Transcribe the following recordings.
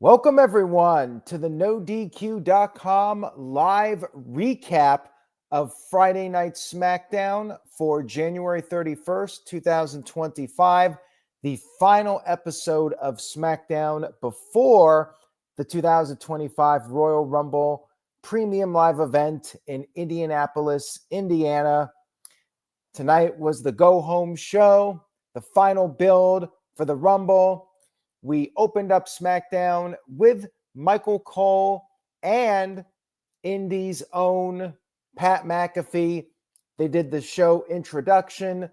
Welcome, everyone, to the NoDQ.com live recap of Friday Night Smackdown for January 31st, 2025, the final episode of Smackdown before the 2025 Royal Rumble premium live event in Indianapolis, Indiana. Tonight was the go-home show, the final build for the Rumble. We opened up SmackDown with Michael Cole and Indy's own Pat McAfee. They did the show introduction,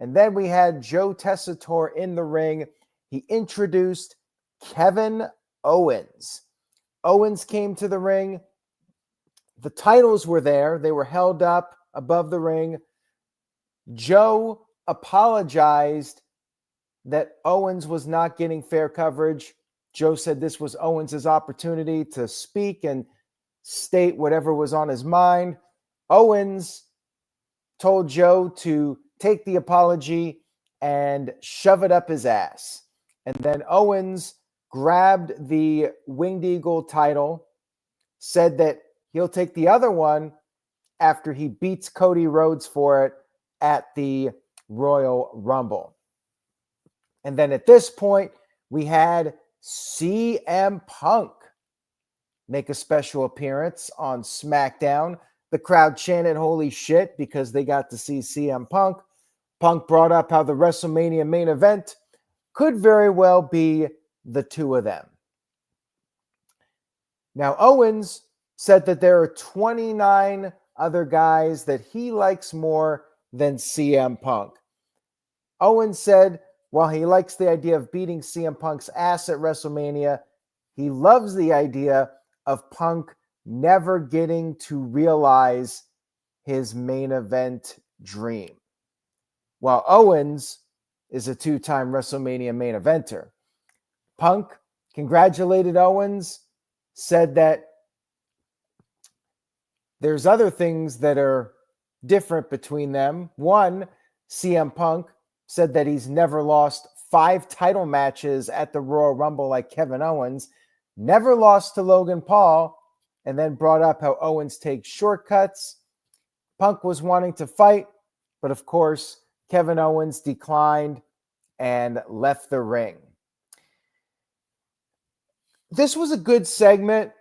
and then we had Joe Tessitore in the ring. He introduced Kevin Owens. Owens came to the ring. The titles were there. They were held up above the ring. Joe apologized that Owens was not getting fair coverage. Joe said this was Owens' opportunity to speak and state whatever was on his mind. Owens told Joe to take the apology and shove it up his ass. And then Owens grabbed the Winged Eagle title, said that he'll take the other one after he beats Cody Rhodes for it at the Royal Rumble. And then at this point, we had CM Punk make a special appearance on SmackDown. The crowd chanted, "Holy shit," because they got to see CM Punk. Punk brought up how the WrestleMania main event could very well be the two of them. Now, Owens said that there are 29 other guys that he likes more than CM Punk. Owens said, while he likes the idea of beating CM Punk's ass at WrestleMania, he loves the idea of Punk never getting to realize his main event dream. While Owens is a two-time WrestleMania main eventer. Punk congratulated Owens, said that there's other things that are different between them. One, CM Punk said that he's never lost 5 title matches at the Royal Rumble like Kevin Owens, never lost to Logan Paul, and then brought up how Owens takes shortcuts. Punk was wanting to fight, but of course, Kevin Owens declined and left the ring. This was a good segment.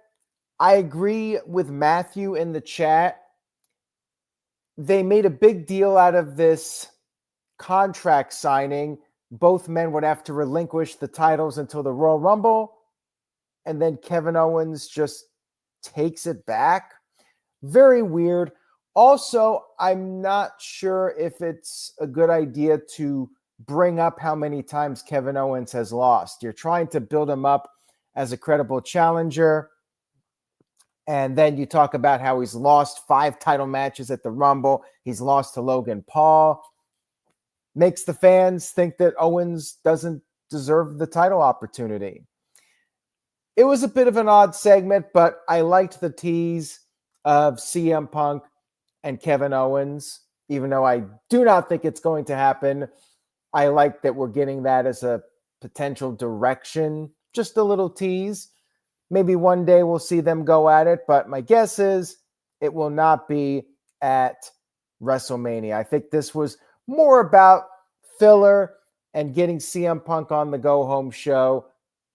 I agree with Matthew in the chat. They made a big deal out of this contract signing. Both men would have to relinquish the titles until the Royal Rumble, and then Kevin Owens just takes it back. Very weird. Also, I'm not sure if it's a good idea to bring up how many times Kevin Owens has lost. You're trying to build him up as a credible challenger, and then you talk about how he's lost 5 title matches at the Rumble. He's lost to Logan Paul. Makes the fans think that Owens doesn't deserve the title opportunity. It was a bit of an odd segment, but I liked the tease of CM Punk and Kevin Owens, even though I do not think it's going to happen. I like that we're getting that as a potential direction, just a little tease. Maybe one day we'll see them go at it, but my guess is it will not be at WrestleMania. I think this was more about filler and getting CM Punk on the go-home show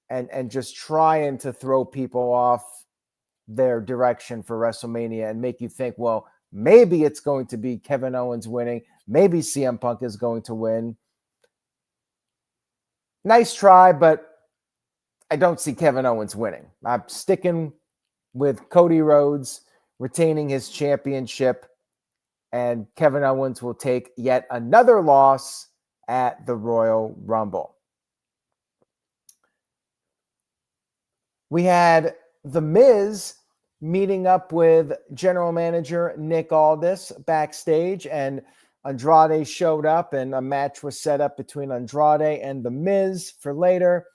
and just trying to throw people off their direction for WrestleMania and make you think, well, maybe it's going to be Kevin Owens winning. Maybe CM Punk is going to win. Nice try, but I don't see Kevin Owens winning. I'm sticking with Cody Rhodes retaining his championship, and Kevin Owens will take yet another loss at the Royal Rumble. We had The Miz meeting up with general manager Nick Aldis backstage, and Andrade showed up, and a match was set up between Andrade and The Miz for later.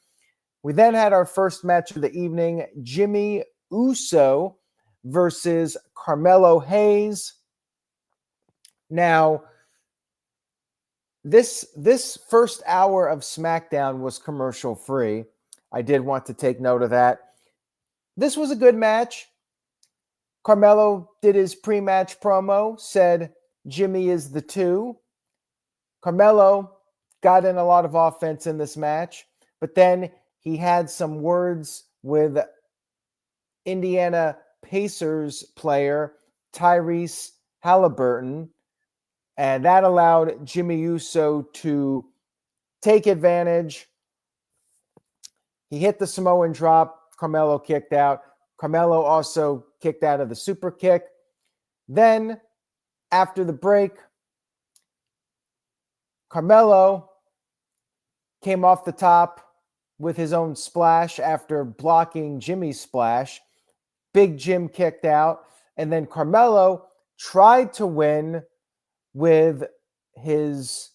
We then had our first match of the evening, Jimmy Uso versus Carmelo Hayes. Now, this first hour of SmackDown was commercial free. I did want to take note of that. This was a good match. Carmelo did his pre-match promo, said Jimmy is the 2. Carmelo got in a lot of offense in this match, but then he had some words with Indiana Pacers player Tyrese Halliburton, and that allowed Jimmy Uso to take advantage. He hit the Samoan drop. Carmelo kicked out. Carmelo also kicked out of the super kick. Then, after the break, Carmelo came off the top with his own splash after blocking Jimmy's splash. Big Jim kicked out. And then Carmelo tried to win with his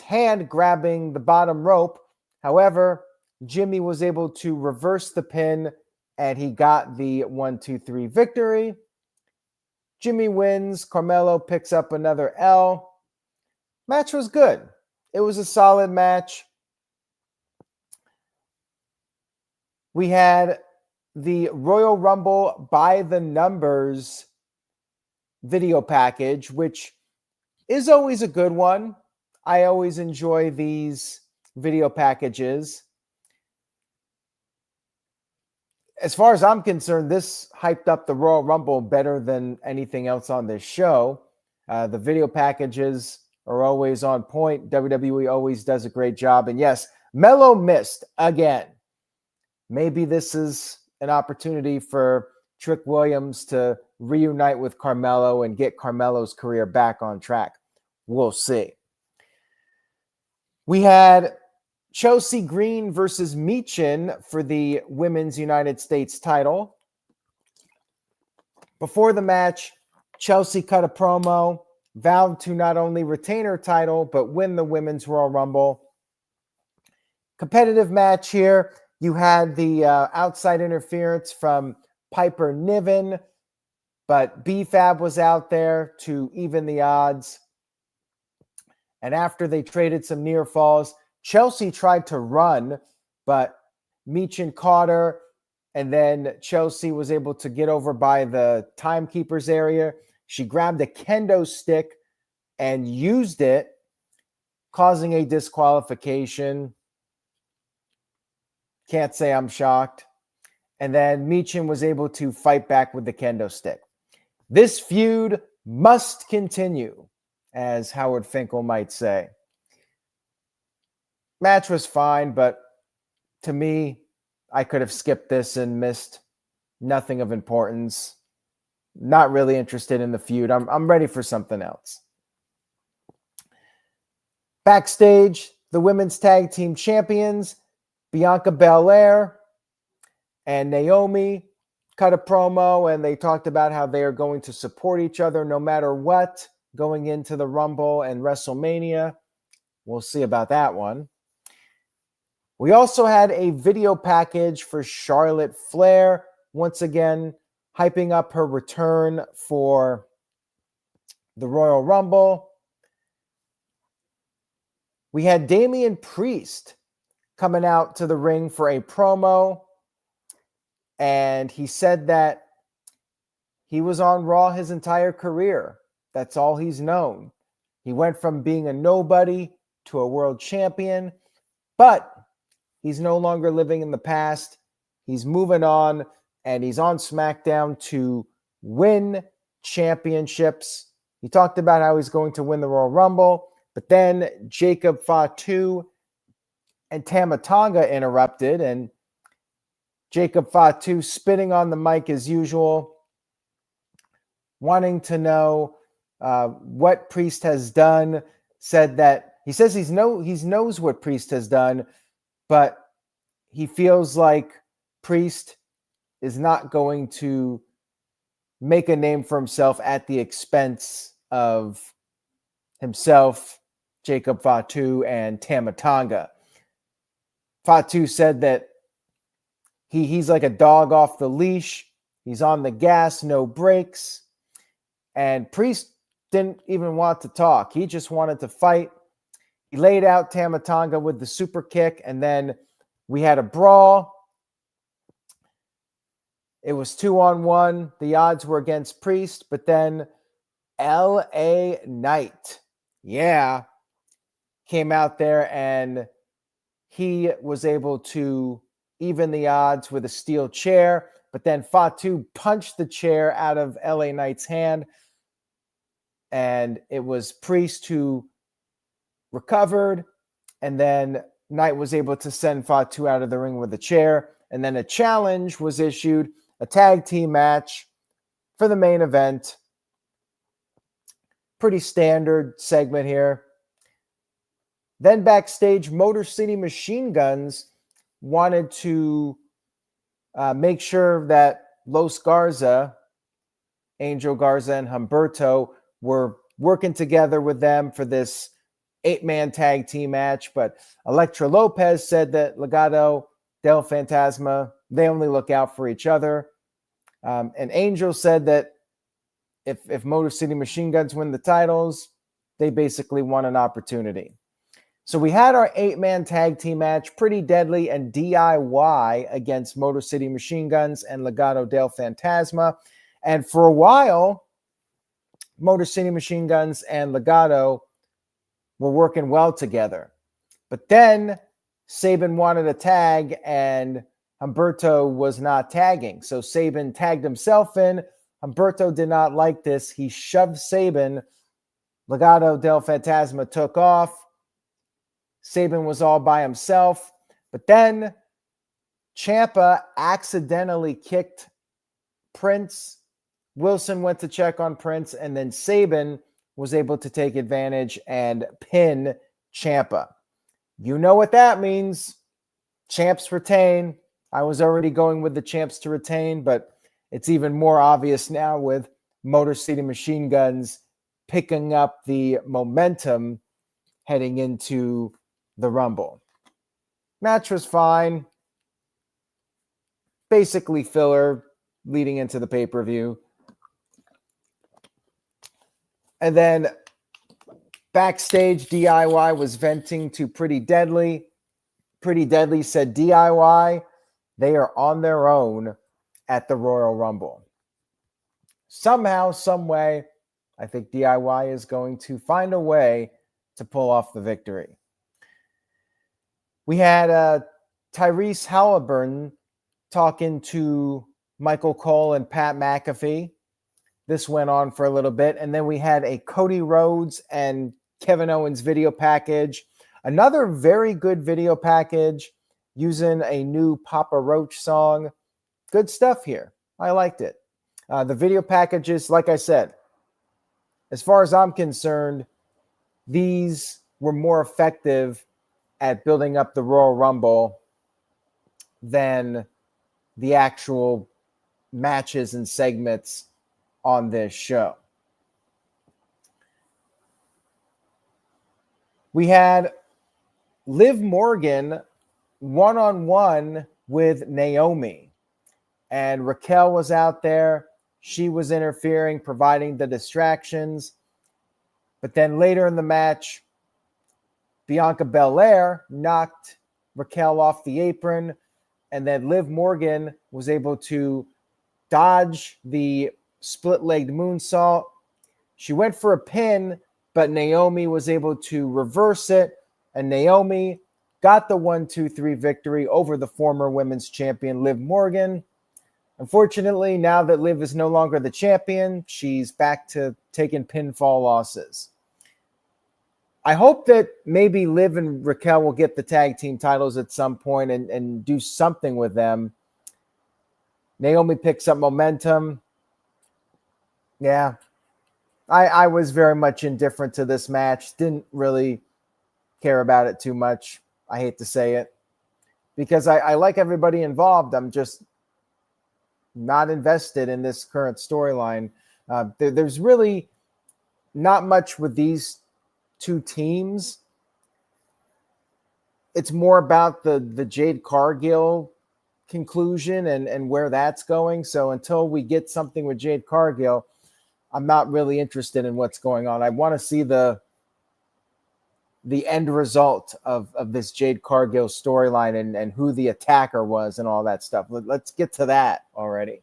hand grabbing the bottom rope. However, Jimmy was able to reverse the pin and he got the 1-2-3 victory. Jimmy wins. Carmelo picks up another L. Match was good. It was a solid match. We had the Royal Rumble by the numbers video package, which is always a good one. I always enjoy these video packages. As far as I'm concerned, this hyped up the Royal Rumble better than anything else on this show. The video packages are always on point. WWE always does a great job. And yes, Melo missed again. Maybe this is an opportunity for Trick Williams to reunite with Carmelo and get Carmelo's career back on track. We'll see. We had Chelsea Green versus Michin for the Women's United States title. Before the match, Chelsea cut a promo, vowed to not only retain her title, but win the Women's Royal Rumble. Competitive match here. You had the outside interference from Piper Niven, but B-Fab was out there to even the odds. And after they traded some near falls, Chelsea tried to run, but Michin caught her, and then Chelsea was able to get over by the timekeeper's area. She grabbed a kendo stick and used it, causing a disqualification. Can't say I'm shocked. And then Michin was able to fight back with the kendo stick. This feud must continue, as Howard Finkel might say. Match was fine, but to me, I could have skipped this and missed nothing of importance. Not really interested in the feud. I'm ready for something else. Backstage, the women's tag team champions, Bianca Belair and Naomi, cut a promo, and they talked about how they are going to support each other no matter what going into the Rumble and WrestleMania. We'll see about that one. We also had a video package for Charlotte Flair, once again hyping up her return for the Royal Rumble. We had Damian Priest coming out to the ring for a promo, and he said that he was on Raw his entire career. That's all he's known. He went from being a nobody to a world champion, but he's no longer living in the past. He's moving on, and he's on SmackDown to win championships. He talked about how he's going to win the Royal Rumble, but then Jacob Fatu and Tama Tonga interrupted, and Jacob Fatu spitting on the mic as usual, wanting to know what Priest has done. Said that he says he knows what Priest has done, but he feels like Priest is not going to make a name for himself at the expense of himself, Jacob Fatu, and Tama Tonga. Fatu said that he's like a dog off the leash. He's on the gas, no brakes. And Priest didn't even want to talk. He just wanted to fight. He laid out Tama Tonga with the super kick, and then We had a brawl. It was 2-on-1. The odds were against Priest, but then LA Knight, came out there and he was able to even the odds with a steel chair, but then Fatu punched the chair out of LA Knight's hand, and it was Priest who recovered, and then Knight was able to send Fatu out of the ring with a chair, and then a challenge was issued, a tag team match for the main event. Pretty standard segment here. Then backstage, Motor City Machine Guns wanted to make sure that Los Garza, Angel Garza and Humberto, were working together with them for this 8-man tag team match. But Elektra Lopez said that Legado del Fantasma, they only look out for each other. And Angel said that if Motor City Machine Guns win the titles, they basically won an opportunity. So we had our 8-man tag team match, Pretty Deadly and DIY against Motor City Machine Guns and Legado del Fantasma. And for a while, Motor City Machine Guns and Legado were working well together. But then Sabin wanted a tag and Humberto was not tagging. So Sabin tagged himself in. Humberto did not like this. He shoved Sabin. Legado del Fantasma took off. Sabin was all by himself. But then Ciampa accidentally kicked Prince. Wilson went to check on Prince, and then Sabin was able to take advantage and pin Ciampa. You know what that means. Champs retain. I was already going with the champs to retain, but it's even more obvious now with Motor City Machine Guns picking up the momentum heading into the Rumble. Match was fine. Basically filler leading into the pay-per-view. And then backstage, DIY was venting to Pretty Deadly. Pretty Deadly said, DIY, they are on their own at the Royal Rumble. Somehow, some way, I think DIY is going to find a way to pull off the victory. We had Tyrese Halliburton talking to Michael Cole and Pat McAfee. This went on for a little bit. And then we had a Cody Rhodes and Kevin Owens video package. Another very good video package using a new Papa Roach song. Good stuff here. I liked it. The video packages, like I said, as far as I'm concerned, these were more effective at building up the Royal Rumble than the actual matches and segments on this show. We had Liv Morgan one-on-one with Naomi. And Raquel was out there. She was interfering, providing the distractions. But then later in the match, Bianca Belair knocked Raquel off the apron. And then Liv Morgan was able to dodge the split-legged moonsault. She went for a pin, but Naomi was able to reverse it. And Naomi got the 1-2-3 victory over the former women's champion, Liv Morgan. Unfortunately, now that Liv is no longer the champion, she's back to taking pinfall losses. I hope that maybe Liv and Raquel will get the tag team titles at some point and do something with them. Naomi picks up momentum. Yeah, I was very much indifferent to this match. Didn't really care about it too much. I hate to say it. Because I like everybody involved. I'm just not invested in this current storyline. There's really not much with these two teams. It's more about the Jade Cargill conclusion and where that's going. So until we get something with Jade Cargill, I'm not really interested in what's going on. I want to see the the end result of this Jade Cargill storyline and who the attacker was and all that stuff. Let's get to that already.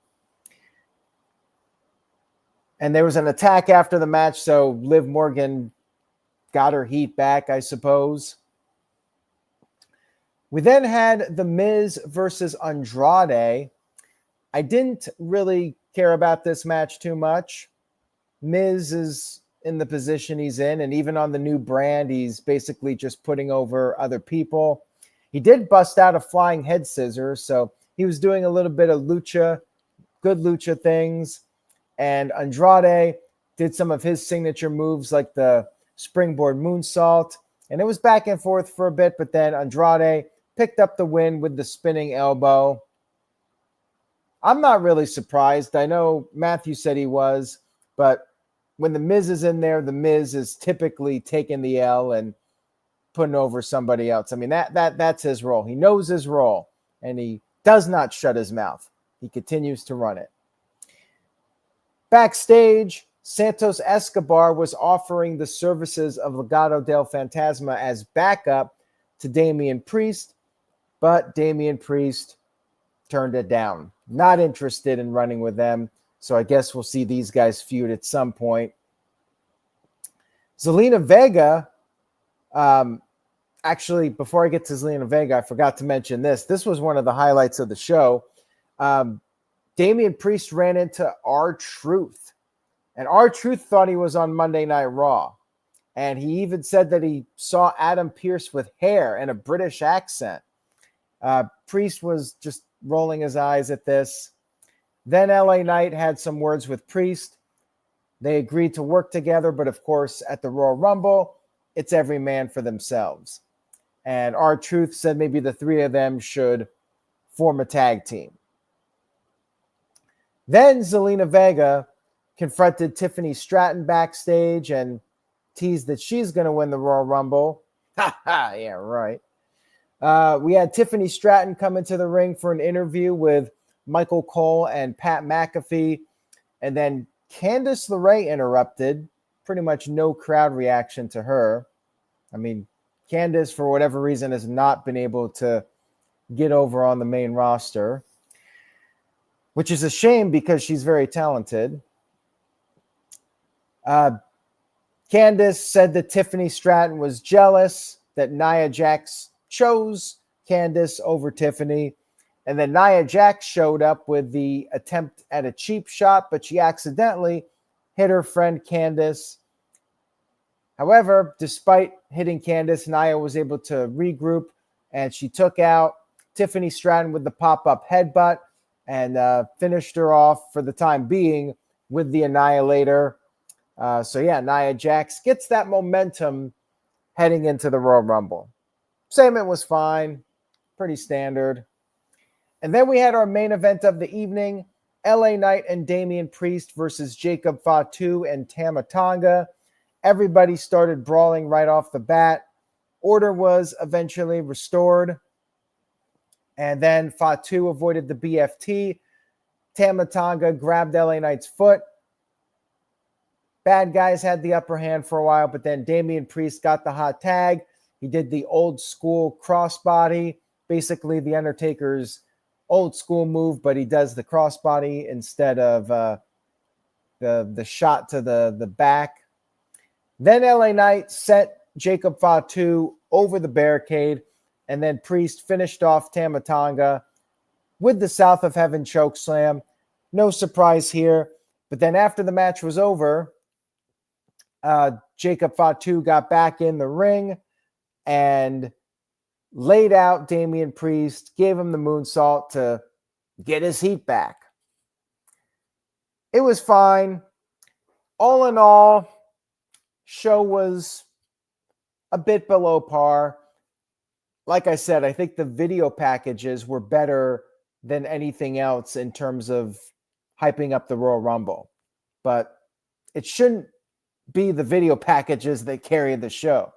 And there was an attack after the match, so Liv Morgan got her heat back, I suppose. We then had The Miz versus Andrade. I didn't really care about this match too much. Miz is in the position he's in, and even on the new brand, he's basically just putting over other people. He did bust out a flying head scissors, so he was doing a little bit of lucha, good lucha things. And Andrade did some of his signature moves like the springboard moonsault. And it was back and forth for a bit, but then Andrade picked up the win with the spinning elbow. I'm not really surprised. I know Matthew said he was, but when the Miz is in there, the Miz is typically taking the L and putting over somebody else. I mean, that's his role. He knows his role, and he does not shut his mouth. He continues to run it. Backstage, Santos Escobar was offering the services of Legado del Fantasma as backup to Damian Priest, but Damian Priest turned it down. Not interested in running with them, so I guess we'll see these guys feud at some point. Zelina Vega, actually, before I get to Zelina Vega, I forgot to mention this. This was one of the highlights of the show. Damian Priest ran into R-Truth, and R-Truth thought he was on Monday Night Raw, and he even said that he saw Adam Pearce with hair and a British accent. Priest was just rolling his eyes at this. Then LA Knight had some words with Priest. They agreed to work together, but of course, at the Royal Rumble, it's every man for themselves. And R-Truth said maybe the three of them should form a tag team. Then Zelina Vega confronted Tiffany Stratton backstage and teased that she's going to win the Royal Rumble. Ha ha, yeah, right. We had Tiffany Stratton come into the ring for an interview with Michael Cole and Pat McAfee. And then Candice LeRae interrupted. Pretty much no crowd reaction to her. I mean, Candice, for whatever reason, has not been able to get over on the main roster, which is a shame because she's very talented. Candice said that Tiffany Stratton was jealous that Nia Jax chose Candice over Tiffany. And then Nia Jax showed up with the attempt at a cheap shot, but she accidentally hit her friend Candice. However, despite hitting Candice, Nia was able to regroup, and she took out Tiffany Stratton with the pop-up headbutt and finished her off for the time being with the Annihilator. So yeah, Nia Jax gets that momentum heading into the Royal Rumble. Segment was fine, pretty standard. And then we had our main event of the evening, LA Knight and Damian Priest versus Jacob Fatu and Tama Tonga. Everybody started brawling right off the bat. Order was eventually restored. And then Fatu avoided the BFT. Tama Tonga grabbed LA Knight's foot. Bad guys had the upper hand for a while, but then Damian Priest got the hot tag. He did the old school crossbody, basically the Undertaker's old school move, but he does the crossbody instead of the shot to the back. Then LA Knight sent Jacob Fatu over the barricade, and then Priest finished off Tama Tonga with the South of Heaven chokeslam. No surprise here. But then after the match was over, Jacob Fatu got back in the ring and laid out Damian Priest, gave him the moonsault to get his heat back. It was fine. All in all, show was a bit below par. Like I said, I think the video packages were better than anything else in terms of hyping up the Royal Rumble. But it shouldn't be the video packages that carry the show.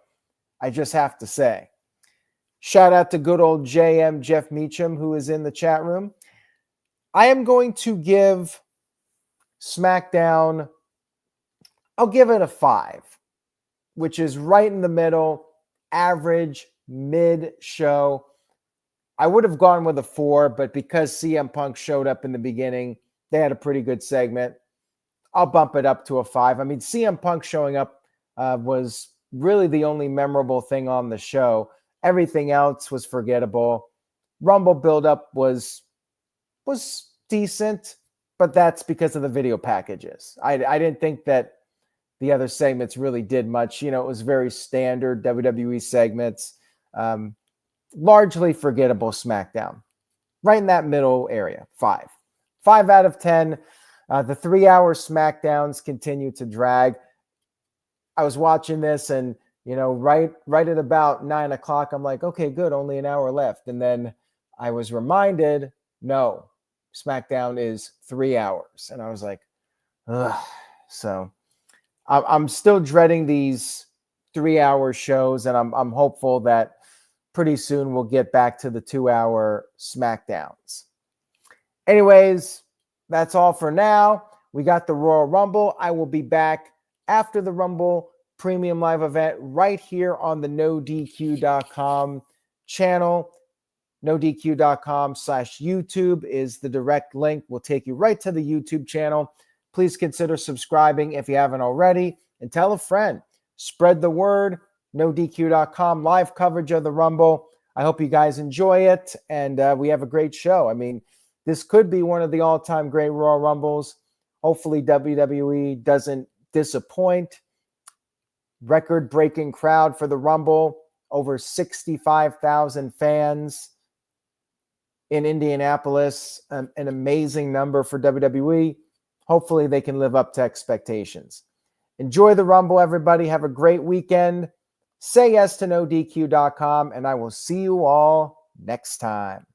I just have to say. Shout out to good old JM Jeff Meacham, who is in the chat room. I am going to give SmackDown, I'll give it a 5, which is right in the middle. average mid-show. I would have gone with a 4, but because CM Punk showed up in the beginning, they had a pretty good segment. I'll bump it up to a 5. I mean, CM Punk showing up was really the only memorable thing on the show. Everything else was forgettable. Rumble buildup was decent, but that's because of the video packages. I didn't think that the other segments really did much. You know, it was very standard WWE segments. Largely forgettable SmackDown. Right in that middle area, 5. 5 out of 10. The 3-hour SmackDowns continue to drag. I was watching this and, you know, right at about 9 o'clock, I'm like, okay, good, only an hour left. And then I was reminded, no, SmackDown is 3 hours. And I was like, ugh. So I'm still dreading these 3-hour shows, and I'm hopeful that pretty soon we'll get back to the 2-hour SmackDowns. Anyways, that's all for now. We got the Royal Rumble. I will be back after the Rumble Premium Live event right here on the NoDQ.com channel. NoDQ.com/YouTube is the direct link. Will take you right to the YouTube channel. Please consider subscribing if you haven't already, and tell a friend. Spread the word. NoDQ.com live coverage of the Rumble. I hope you guys enjoy it, and we have a great show. I mean, this could be one of the all-time great Royal Rumbles. Hopefully WWE doesn't disappoint. Record-breaking crowd for the Rumble. Over 65,000 fans in Indianapolis. An amazing number for WWE. Hopefully they can live up to expectations. Enjoy the Rumble, everybody. Have a great weekend. Say yes to NoDQ.com, and I will see you all next time.